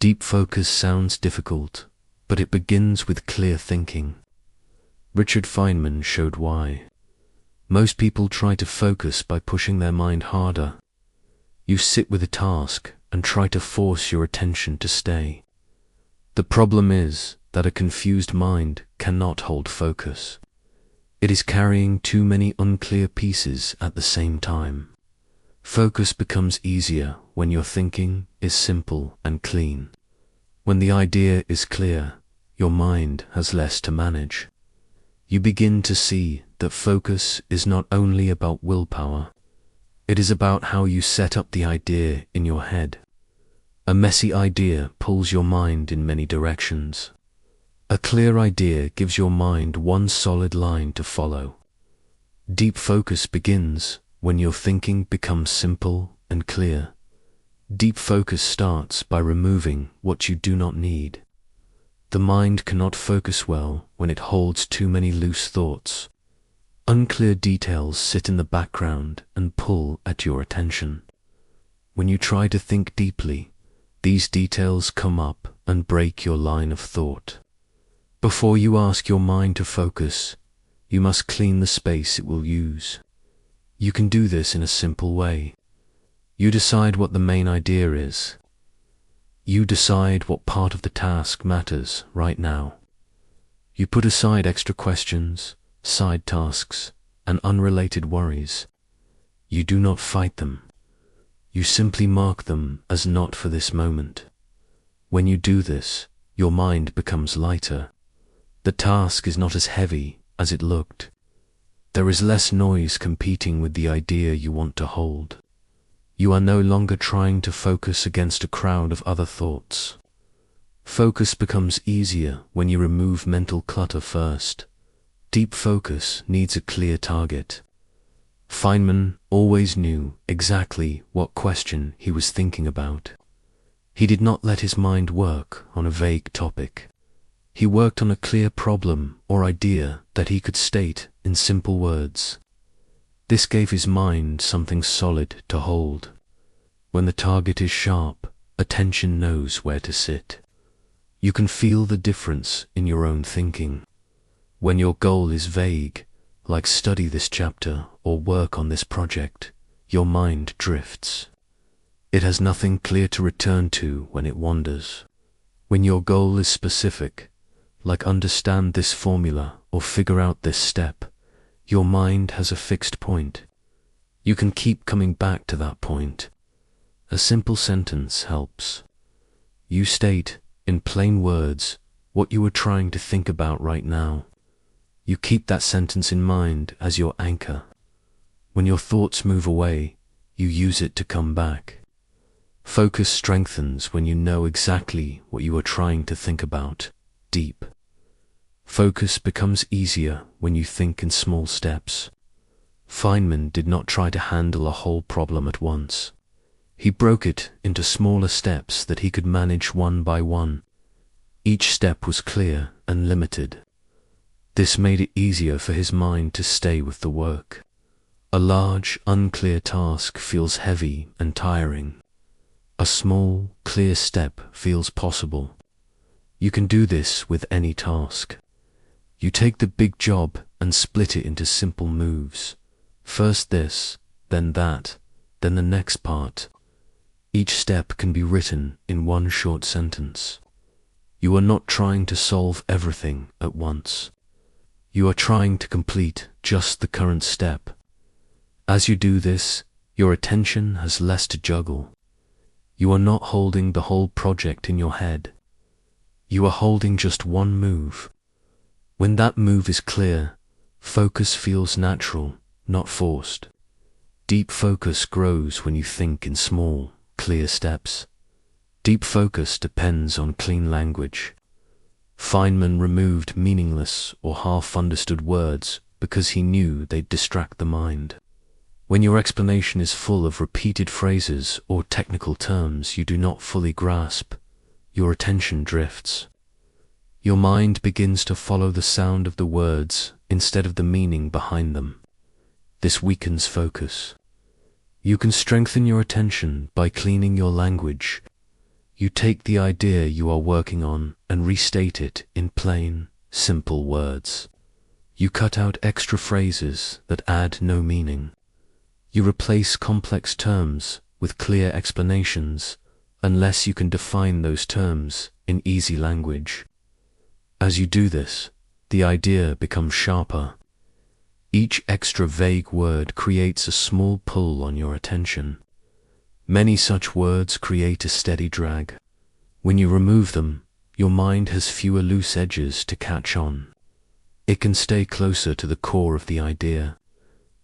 Deep focus sounds difficult, but it begins with clear thinking. Richard Feynman showed why. Most people try to focus by pushing their mind harder. You sit with a task and try to force your attention to stay. The problem is that a confused mind cannot hold focus. It is carrying too many unclear pieces at the same time. Focus becomes easier when your thinking is simple and clean. When the idea is clear, your mind has less to manage. You begin to see that focus is not only about willpower. It is about how you set up the idea in your head. A messy idea pulls your mind in many directions. A clear idea gives your mind one solid line to follow. Deep focus begins when your thinking becomes simple and clear. Deep focus starts by removing what you do not need. The mind cannot focus well when it holds too many loose thoughts. Unclear details sit in the background and pull at your attention. When you try to think deeply, these details come up and break your line of thought. Before you ask your mind to focus, you must clean the space it will use. You can do this in a simple way. You decide what the main idea is. You decide what part of the task matters right now. You put aside extra questions, side tasks, and unrelated worries. You do not fight them. You simply mark them as not for this moment. When you do this, your mind becomes lighter. The task is not as heavy as it looked. There is less noise competing with the idea you want to hold. You are no longer trying to focus against a crowd of other thoughts. Focus becomes easier when you remove mental clutter first. Deep focus needs a clear target. Feynman always knew exactly what question he was thinking about. He did not let his mind work on a vague topic. He worked on a clear problem or idea that he could state in simple words. This gave his mind something solid to hold. When the target is sharp, attention knows where to sit. You can feel the difference in your own thinking. When your goal is vague, like study this chapter or work on this project, your mind drifts. It has nothing clear to return to when it wanders. When your goal is specific, like understand this formula or figure out this step, your mind has a fixed point. You can keep coming back to that point. A simple sentence helps. You state, in plain words, what you are trying to think about right now. You keep that sentence in mind as your anchor. When your thoughts move away, you use it to come back. Focus strengthens when you know exactly what you are trying to think about, deep. Focus becomes easier when you think in small steps. Feynman did not try to handle a whole problem at once. He broke it into smaller steps that he could manage one by one. Each step was clear and limited. This made it easier for his mind to stay with the work. A large, unclear task feels heavy and tiring. A small, clear step feels possible. You can do this with any task. You take the big job and split it into simple moves. First this, then that, then the next part. Each step can be written in one short sentence. You are not trying to solve everything at once. You are trying to complete just the current step. As you do this, your attention has less to juggle. You are not holding the whole project in your head. You are holding just one move. When that move is clear, focus feels natural, not forced. Deep focus grows when you think in small, clear steps. Deep focus depends on clean language. Feynman removed meaningless or half-understood words because he knew they'd distract the mind. When your explanation is full of repeated phrases or technical terms you do not fully grasp, your attention drifts. Your mind begins to follow the sound of the words instead of the meaning behind them. This weakens focus. You can strengthen your attention by cleaning your language. You take the idea you are working on and restate it in plain, simple words. You cut out extra phrases that add no meaning. You replace complex terms with clear explanations, unless you can define those terms in easy language. As you do this, the idea becomes sharper. Each extra vague word creates a small pull on your attention. Many such words create a steady drag. When you remove them, your mind has fewer loose edges to catch on. It can stay closer to the core of the idea.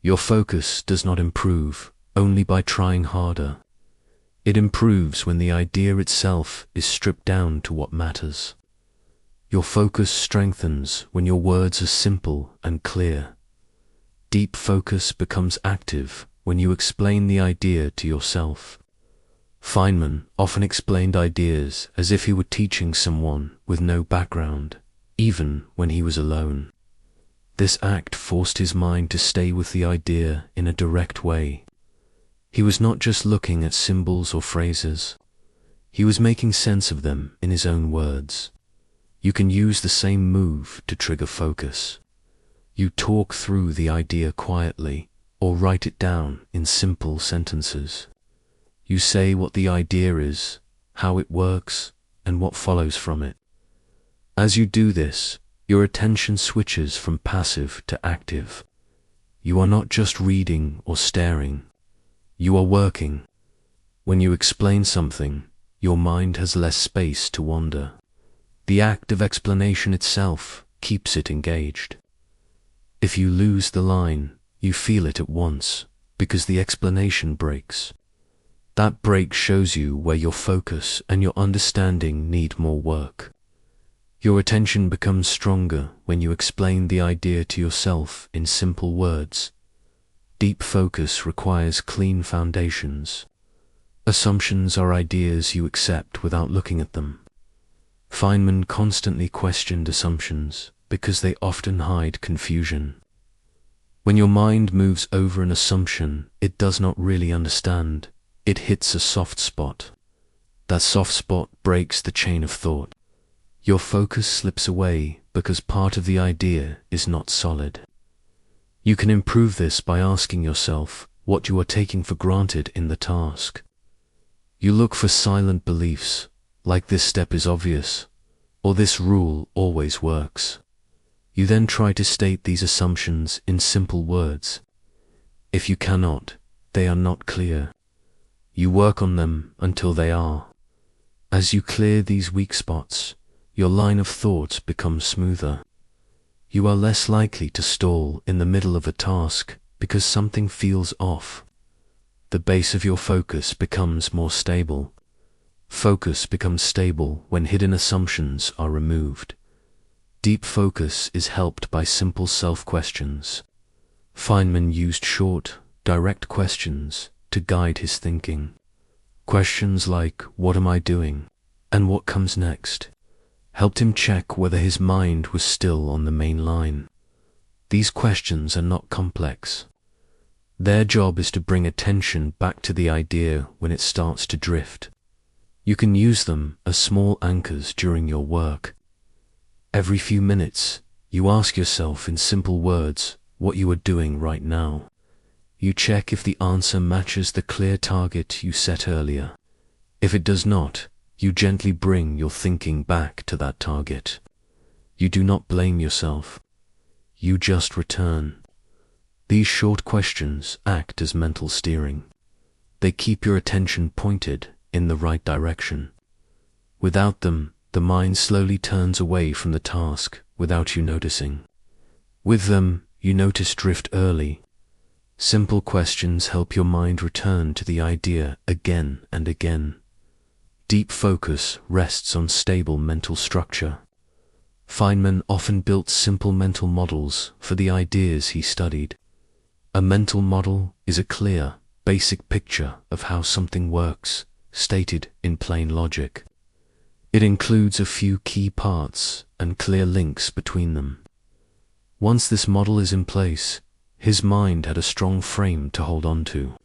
Your focus does not improve only by trying harder. It improves when the idea itself is stripped down to what matters. Your focus strengthens when your words are simple and clear. Deep focus becomes active when you explain the idea to yourself. Feynman often explained ideas as if he were teaching someone with no background, even when he was alone. This act forced his mind to stay with the idea in a direct way. He was not just looking at symbols or phrases. He was making sense of them in his own words. You can use the same move to trigger focus. You talk through the idea quietly or write it down in simple sentences. You say what the idea is, how it works, and what follows from it. As you do this, your attention switches from passive to active. You are not just reading or staring. You are working. When you explain something, your mind has less space to wander. The act of explanation itself keeps it engaged. If you lose the line, you feel it at once, because the explanation breaks. That break shows you where your focus and your understanding need more work. Your attention becomes stronger when you explain the idea to yourself in simple words. Deep focus requires clean foundations. Assumptions are ideas you accept without looking at them. Feynman constantly questioned assumptions because they often hide confusion. When your mind moves over an assumption it does not really understand, it hits a soft spot. That soft spot breaks the chain of thought. Your focus slips away because part of the idea is not solid. You can improve this by asking yourself what you are taking for granted in the task. You look for silent beliefs, like this step is obvious, or this rule always works. You then try to state these assumptions in simple words. If you cannot, they are not clear. You work on them until they are. As you clear these weak spots, your line of thought becomes smoother. You are less likely to stall in the middle of a task because something feels off. The base of your focus becomes more stable. Focus becomes stable when hidden assumptions are removed. Deep focus is helped by simple self-questions. Feynman used short, direct questions to guide his thinking. Questions like, "What am I doing?" and "What comes next?" helped him check whether his mind was still on the main line. These questions are not complex. Their job is to bring attention back to the idea when it starts to drift. You can use them as small anchors during your work. Every few minutes, you ask yourself in simple words what you are doing right now. You check if the answer matches the clear target you set earlier. If it does not, you gently bring your thinking back to that target. You do not blame yourself. You just return. These short questions act as mental steering. They keep your attention pointed in the right direction. Without them, the mind slowly turns away from the task without you noticing. With them, you notice drift early. Simple questions help your mind return to the idea again and again. Deep focus rests on stable mental structure. Feynman often built simple mental models for the ideas he studied. A mental model is a clear, basic picture of how something works, stated in plain logic. It includes a few key parts and clear links between them. Once this model is in place, his mind had a strong frame to hold on to.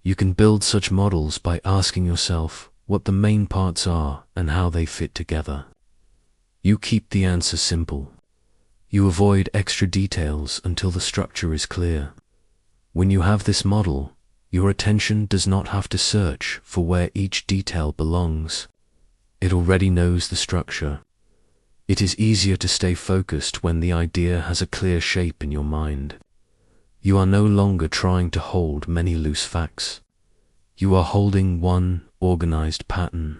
You can build such models by asking yourself, what the main parts are and how they fit together. You keep the answer simple. You avoid extra details until the structure is clear. When you have this model, your attention does not have to search for where each detail belongs. It already knows the structure. It is easier to stay focused when the idea has a clear shape in your mind. You are no longer trying to hold many loose facts. You are holding one organized pattern.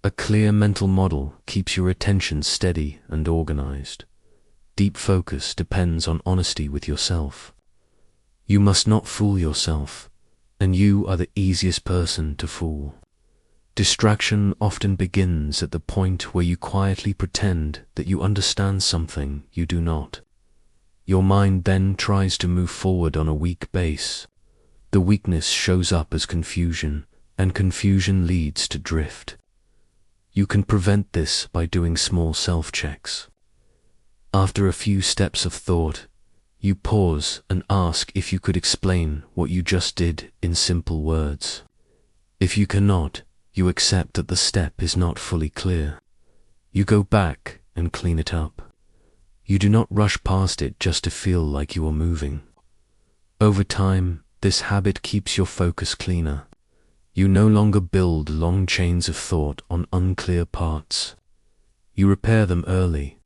A clear mental model keeps your attention steady and organized. Deep focus depends on honesty with yourself. You must not fool yourself, and you are the easiest person to fool. Distraction often begins at the point where you quietly pretend that you understand something you do not. Your mind then tries to move forward on a weak base. The weakness shows up as confusion, and confusion leads to drift. You can prevent this by doing small self-checks. After a few steps of thought, you pause and ask if you could explain what you just did in simple words. If you cannot, you accept that the step is not fully clear. You go back and clean it up. You do not rush past it just to feel like you are moving. Over time, this habit keeps your focus cleaner. You no longer build long chains of thought on unclear parts. You repair them early.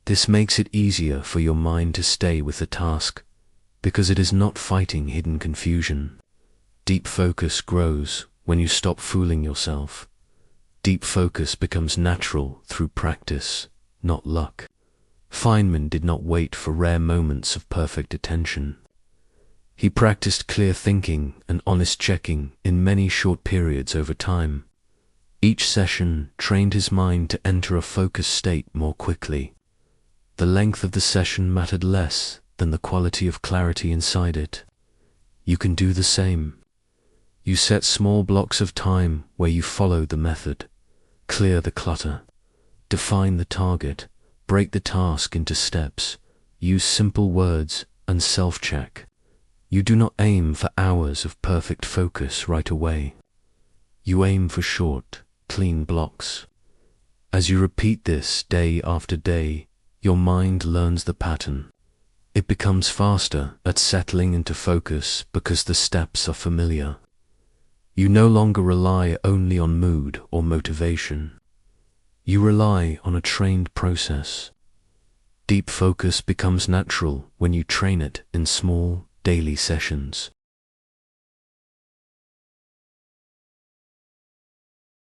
This makes it easier for your mind to stay with the task, because it is not fighting hidden confusion. Deep focus grows when you stop fooling yourself. Deep focus becomes natural through practice, not luck. Feynman did not wait for rare moments of perfect attention. He practiced clear thinking and honest checking in many short periods over time. Each session trained his mind to enter a focused state more quickly. The length of the session mattered less than the quality of clarity inside it. You can do the same. You set small blocks of time where you follow the method. Clear the clutter. Define the target. Break the task into steps. Use simple words and self-check. You do not aim for hours of perfect focus right away. You aim for short, clean blocks. As you repeat this day after day, your mind learns the pattern. It becomes faster at settling into focus because the steps are familiar. You no longer rely only on mood or motivation. You rely on a trained process. Deep focus becomes natural when you train it in small, daily sessions.